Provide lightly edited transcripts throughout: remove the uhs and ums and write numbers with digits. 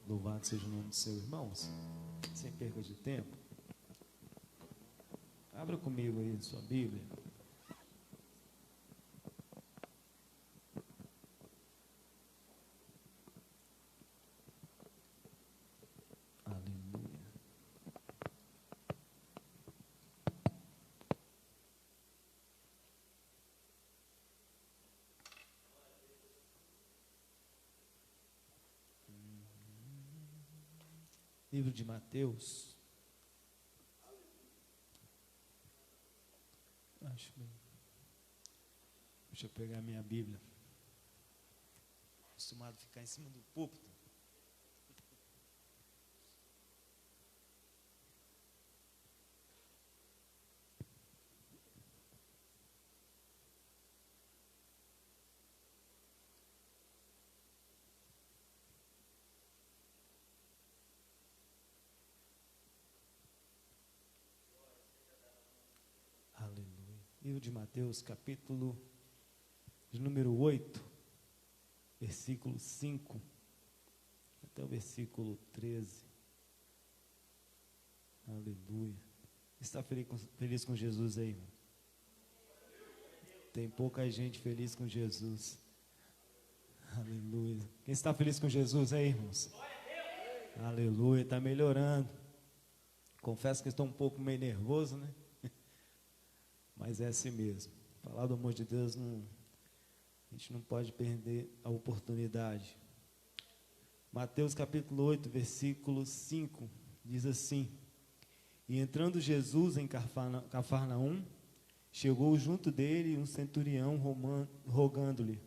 Louvado seja o nome do seu, irmãos. Sem perca de tempo, abra comigo aí sua Bíblia. Aleluia. Livro de Mateus. Acho bem. Deixa eu pegar minha Bíblia. Acostumado a ficar em cima do púlpito. Livro de Mateus, capítulo de número 8, versículo 5, até o versículo 13. Aleluia. Está feliz com Jesus aí, irmão? Tem pouca gente feliz com Jesus. Aleluia. Quem está feliz com Jesus aí, irmãos? Aleluia, está melhorando. Confesso que estou um pouco meio nervoso, né? Mas é assim mesmo. Falar do amor de Deus, a gente não pode perder a oportunidade. Mateus capítulo 8, versículo 5, diz assim: E entrando Jesus em Cafarnaum, chegou junto dele um centurião rogando-lhe,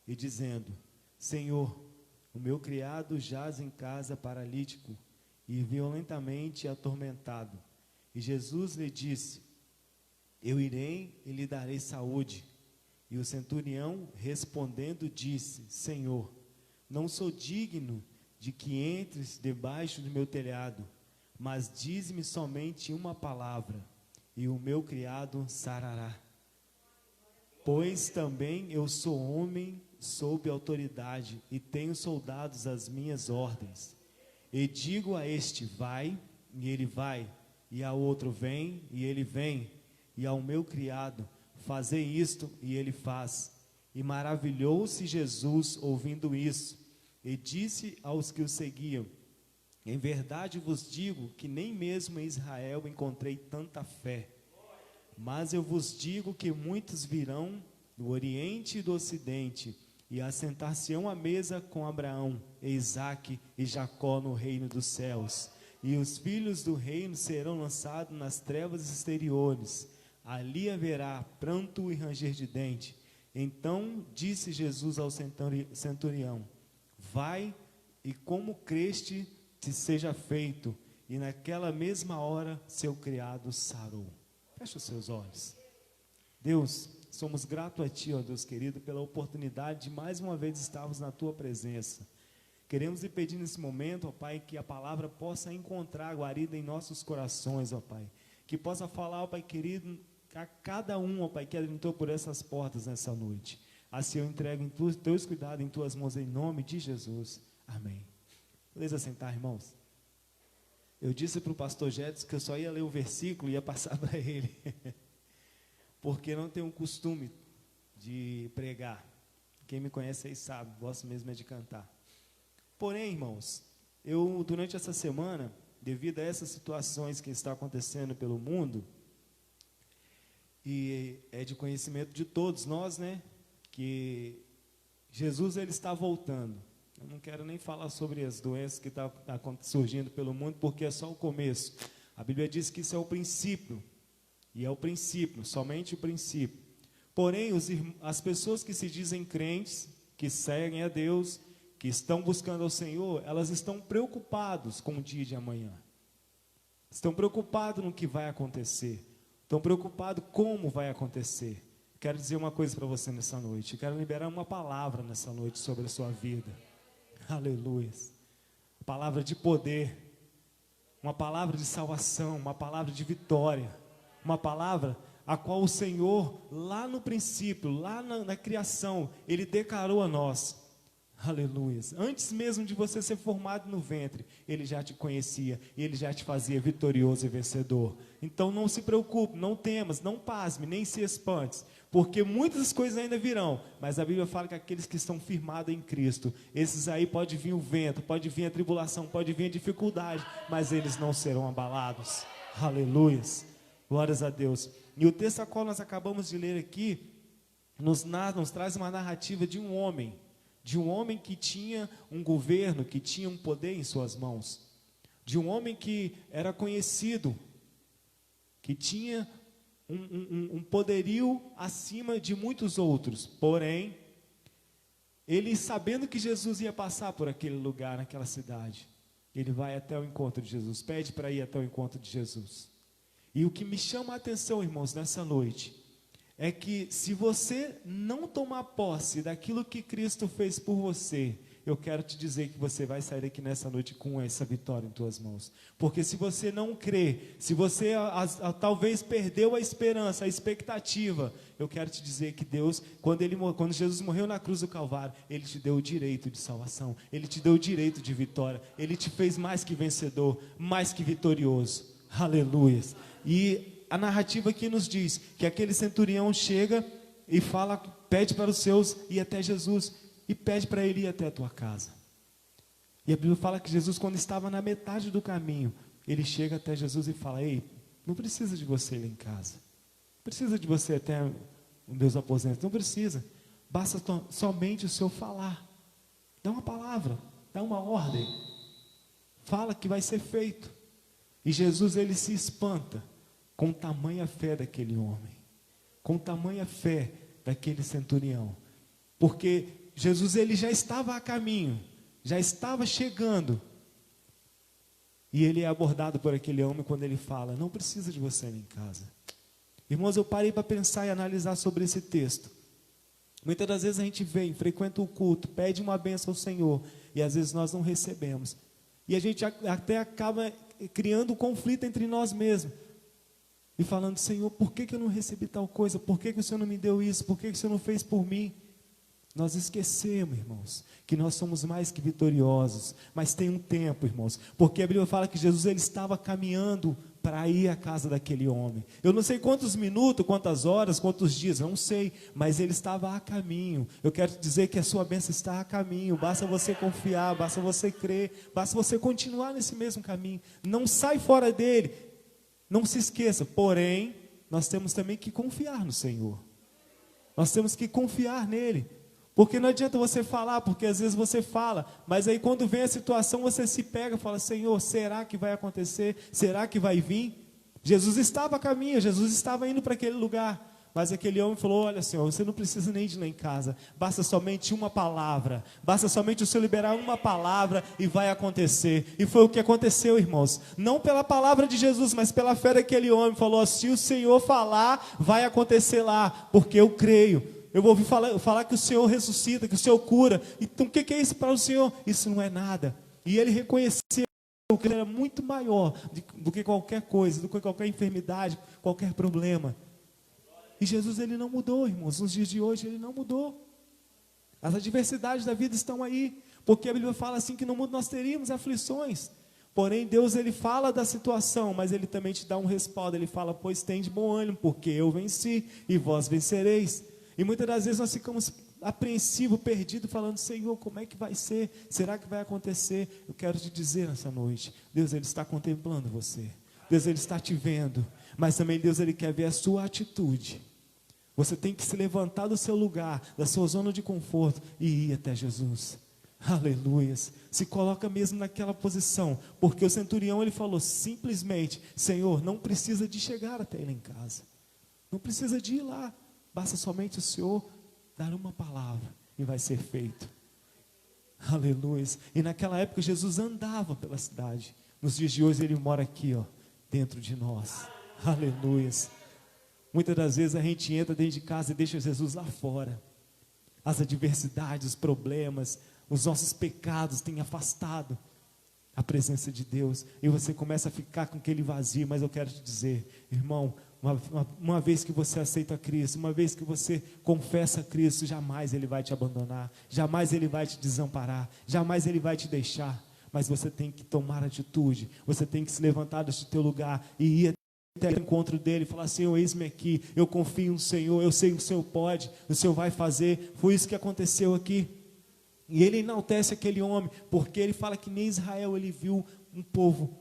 e dizendo: Senhor, o meu criado jaz em casa paralítico e violentamente atormentado. E Jesus lhe disse: Eu irei e lhe darei saúde. E o centurião, respondendo, disse: Senhor, não sou digno de que entres debaixo do meu telhado, mas dize-me somente uma palavra, e o meu criado sarará. Pois também eu sou homem sob autoridade, e tenho soldados às minhas ordens. E digo a este: vai, e ele vai, e a outro: vem, e ele vem, e ao meu criado: fazei isto, e ele faz. E maravilhou-se Jesus ouvindo isso, e disse aos que o seguiam: Em verdade vos digo que nem mesmo em Israel encontrei tanta fé. Mas eu vos digo que muitos virão do Oriente e do Ocidente, e assentar-se-ão à mesa com Abraão, Isaque e Jacó no reino dos céus. E os filhos do reino serão lançados nas trevas exteriores. Ali haverá pranto e ranger de dente. Então disse Jesus ao centurião: Vai, e como creste te seja feito. E naquela mesma hora seu criado sarou. Feche os seus olhos. Deus, somos gratos a Ti, ó Deus querido, pela oportunidade de mais uma vez estarmos na Tua presença. Queremos lhe pedir nesse momento, ó Pai, que a palavra possa encontrar guarida em nossos corações, ó Pai. Que possa falar, ó Pai querido, a cada um, ó Pai, que adentrou por essas portas nessa noite. Assim eu entrego em Teus cuidados, em Tuas mãos, em nome de Jesus. Amém. Beleza, sentar, irmãos? Eu disse para o pastor Jedson que eu só ia ler o versículo e ia passar para ele. Porque não tenho um costume de pregar. Quem me conhece aí sabe, gosto mesmo é de cantar. Porém, irmãos, eu durante essa semana, devido a essas situações que estão acontecendo pelo mundo, e é de conhecimento de todos nós, né, que Jesus ele está voltando. Eu não quero nem falar sobre as doenças que estão surgindo pelo mundo, porque é só o começo. A Bíblia diz que isso é o princípio, e é o princípio, somente o princípio. Porém, as pessoas que se dizem crentes, que seguem a Deus, que estão buscando ao Senhor, elas estão preocupadas com o dia de amanhã. Estão preocupadas no que vai acontecer. Estão preocupados como vai acontecer. Quero dizer uma coisa para você nessa noite. Quero liberar uma palavra nessa noite sobre a sua vida. Aleluia. Palavra de poder. Uma palavra de salvação. Uma palavra de vitória. Uma palavra a qual o Senhor, lá no princípio, lá na criação, Ele declarou a nós. Aleluia. Antes mesmo de você ser formado no ventre, Ele já te conhecia e Ele já te fazia vitorioso e vencedor. Então não se preocupe, não temas, não pasme, nem se espantes, porque muitas coisas ainda virão, mas a Bíblia fala que aqueles que estão firmados em Cristo, esses aí pode vir o vento, pode vir a tribulação, pode vir a dificuldade, mas eles não serão abalados. Aleluia. Glórias a Deus. E o texto a qual nós acabamos de ler aqui, nos traz uma narrativa de um homem que tinha um governo, que tinha um poder em suas mãos, de um homem que era conhecido, que tinha um poderio acima de muitos outros. Porém, ele, sabendo que Jesus ia passar por aquele lugar, naquela cidade, ele vai até o encontro de Jesus, pede para ir até o encontro de Jesus. E o que me chama a atenção, irmãos, nessa noite, é que se você não tomar posse daquilo que Cristo fez por você, eu quero te dizer que você vai sair daqui nessa noite com essa vitória em tuas mãos. Porque se você não crê, se você talvez perdeu a esperança, a expectativa, eu quero te dizer que Deus, quando Jesus morreu na cruz do Calvário, Ele te deu o direito de salvação, Ele te deu o direito de vitória, Ele te fez mais que vencedor, mais que vitorioso. Aleluia. E a narrativa aqui nos diz que aquele centurião chega e fala, pede para os seus ir até Jesus e pede para ele ir até a tua casa. E a Bíblia fala que Jesus, quando estava na metade do caminho, ele chega até Jesus e fala: ei, não precisa de você ir lá em casa, não precisa de você até os meus aposentos, não precisa, basta somente o Senhor falar, dá uma palavra, dá uma ordem, fala que vai ser feito. E Jesus, ele se espanta com tamanha fé daquele homem, com tamanha fé daquele centurião, porque Jesus, ele já estava a caminho, já estava chegando, e ele é abordado por aquele homem quando ele fala: não precisa de você ir em casa. Irmãos, eu parei para pensar e analisar sobre esse texto. Muitas das vezes a gente vem, frequenta o culto, pede uma bênção ao Senhor, e às vezes nós não recebemos, e a gente até acaba criando conflito entre nós mesmos, e falando: Senhor, por que eu não recebi tal coisa? Por que o Senhor não me deu isso? Por que o Senhor não fez por mim? Nós esquecemos, irmãos, que nós somos mais que vitoriosos, mas tem um tempo, irmãos, porque a Bíblia fala que Jesus, ele estava caminhando para ir à casa daquele homem. Eu não sei quantos minutos, quantas horas, quantos dias, não sei, mas ele estava a caminho. Eu quero te dizer que a sua bênção está a caminho, basta você confiar, basta você crer, basta você continuar nesse mesmo caminho, não sai fora dele, não se esqueça. Porém, nós temos também que confiar no Senhor, nós temos que confiar nele. Porque não adianta você falar, porque às vezes você fala, mas aí quando vem a situação você se pega e fala: Senhor, será que vai acontecer? Será que vai vir? Jesus estava a caminho, Jesus estava indo para aquele lugar, mas aquele homem falou: olha, Senhor, você não precisa nem de ir lá em casa, basta somente uma palavra, basta somente o Senhor liberar uma palavra e vai acontecer. E foi o que aconteceu, irmãos, não pela palavra de Jesus, mas pela fé daquele homem. Falou: se o Senhor falar, vai acontecer lá, porque eu creio. Eu vou ouvir falar que o Senhor ressuscita, que o Senhor cura. Então o que é isso para o Senhor? Isso não é nada. E ele reconheceu que ele era muito maior do que qualquer coisa, do que qualquer enfermidade, qualquer problema. E Jesus, ele não mudou, irmãos. Nos dias de hoje ele não mudou. As adversidades da vida estão aí, porque a Bíblia fala assim que no mundo nós teríamos aflições. Porém, Deus, ele fala da situação, mas ele também te dá um respaldo. Ele fala: pois tem de bom ânimo, porque eu venci e vós vencereis. E muitas das vezes nós ficamos apreensivos, perdidos, falando: Senhor, como é que vai ser? Será que vai acontecer? Eu quero te dizer nessa noite, Deus, ele está contemplando você, Deus, ele está te vendo, mas também Deus, ele quer ver a sua atitude. Você tem que se levantar do seu lugar, da sua zona de conforto e ir até Jesus. Aleluias. Se coloca mesmo naquela posição, porque o centurião, ele falou simplesmente: Senhor, não precisa de chegar até ele em casa, não precisa de ir lá, basta somente o Senhor dar uma palavra e vai ser feito. Aleluia. E naquela época Jesus andava pela cidade. Nos dias de hoje ele mora aqui, ó, dentro de nós. Aleluia. Muitas das vezes a gente entra dentro de casa e deixa Jesus lá fora. As adversidades, os problemas, os nossos pecados têm afastado a presença de Deus. E você começa a ficar com aquele vazio. Mas eu quero te dizer, irmão, Uma vez que você aceita Cristo, uma vez que você confessa Cristo, jamais Ele vai te abandonar, jamais Ele vai te desamparar, jamais Ele vai te deixar. Mas você tem que tomar atitude, você tem que se levantar desse teu lugar e ir até o encontro dele e falar: Senhor, eis-me aqui, eu confio no Senhor, eu sei que o Senhor pode, o Senhor vai fazer. Foi isso que aconteceu aqui. E ele enaltece aquele homem, porque ele fala que nem Israel ele viu um povo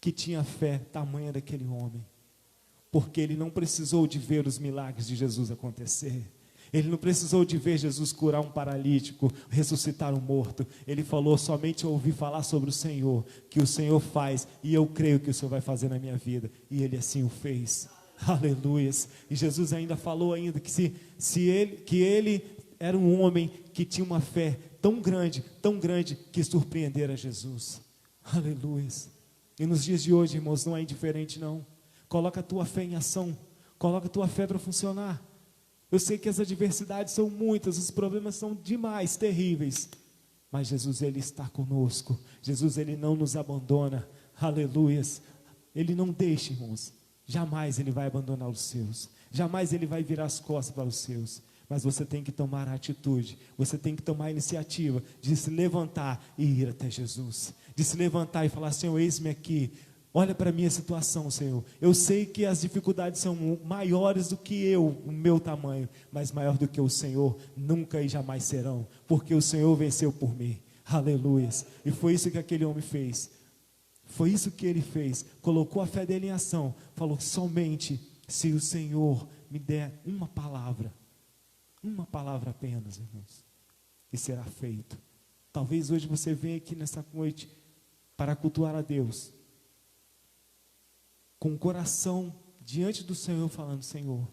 que tinha fé tamanha daquele homem. Porque ele não precisou de ver os milagres de Jesus acontecer. Ele não precisou de ver Jesus curar um paralítico, ressuscitar um morto. Ele falou: somente ouvi falar sobre o Senhor, que o Senhor faz, e eu creio que o Senhor vai fazer na minha vida. E ele assim o fez. Aleluias. E Jesus ainda falou ainda que ele era um homem que tinha uma fé tão grande, que surpreendera Jesus. Aleluias. E nos dias de hoje, irmãos, não é indiferente não. Coloca a tua fé em ação. Coloca a tua fé para funcionar. Eu sei que as adversidades são muitas, os problemas são demais, terríveis. Mas Jesus, Ele está conosco. Jesus, Ele não nos abandona. Aleluias. Ele não deixa, irmãos. Jamais Ele vai abandonar os seus. Jamais Ele vai virar as costas para os seus. Mas você tem que tomar a atitude. Você tem que tomar a iniciativa de se levantar e ir até Jesus. De se levantar e falar: Senhor, eis-me aqui. Olha para a minha situação, Senhor. Eu sei que as dificuldades são maiores do que eu, o meu tamanho, mas maior do que o Senhor, nunca e jamais serão, porque o Senhor venceu por mim. Aleluias. E foi isso que aquele homem fez. Foi isso que ele fez. Colocou a fé dele em ação. Falou: somente se o Senhor me der uma palavra apenas, irmãos, e será feito. Talvez hoje você venha aqui nessa noite para cultuar a Deus, com o coração diante do Senhor, falando: Senhor,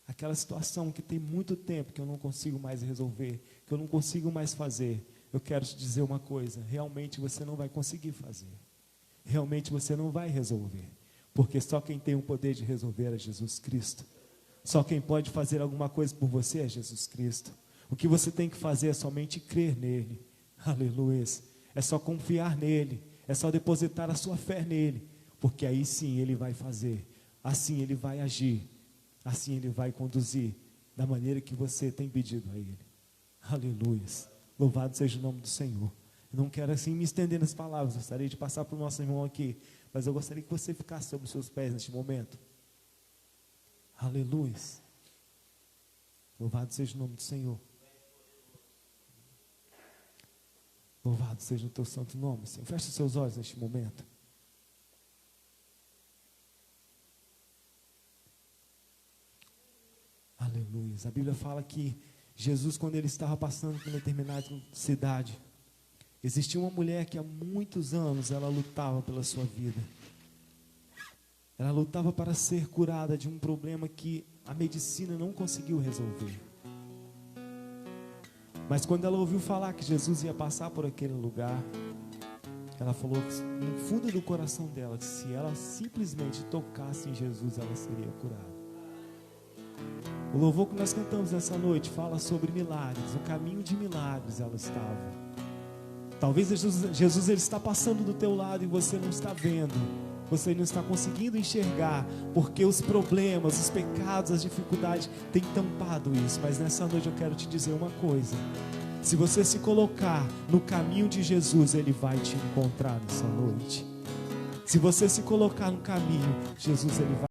aquela situação que tem muito tempo que eu não consigo mais resolver, que eu não consigo mais fazer, eu quero te dizer uma coisa: realmente você não vai conseguir fazer, realmente você não vai resolver, porque só quem tem o poder de resolver é Jesus Cristo. Só quem pode fazer alguma coisa por você é Jesus Cristo. O que você tem que fazer é somente crer nele. Aleluia. É só confiar nele, é só depositar a sua fé nele, porque aí sim Ele vai fazer, assim Ele vai agir, assim Ele vai conduzir, da maneira que você tem pedido a Ele. Aleluia. Louvado seja o nome do Senhor. Eu não quero assim me estender nas palavras, eu gostaria de passar para o nosso irmão aqui, mas eu gostaria que você ficasse sobre os seus pés neste momento. Aleluia. Louvado seja o nome do Senhor. Louvado seja o teu santo nome, Senhor. Feche os seus olhos neste momento. Aleluia. A Bíblia fala que Jesus, quando ele estava passando por uma determinada cidade, existia uma mulher que há muitos anos ela lutava pela sua vida. Ela lutava para ser curada de um problema que a medicina não conseguiu resolver. Mas quando ela ouviu falar que Jesus ia passar por aquele lugar, ela falou no fundo do coração dela que se ela simplesmente tocasse em Jesus, ela seria curada. O louvor que nós cantamos nessa noite fala sobre milagres, o caminho de milagres ela estava. Talvez Jesus ele está passando do teu lado e você não está vendo, você não está conseguindo enxergar, porque os problemas, os pecados, as dificuldades têm tampado isso. Mas nessa noite eu quero te dizer uma coisa: se você se colocar no caminho de Jesus, Ele vai te encontrar nessa noite. Se você se colocar no caminho, Jesus Ele vai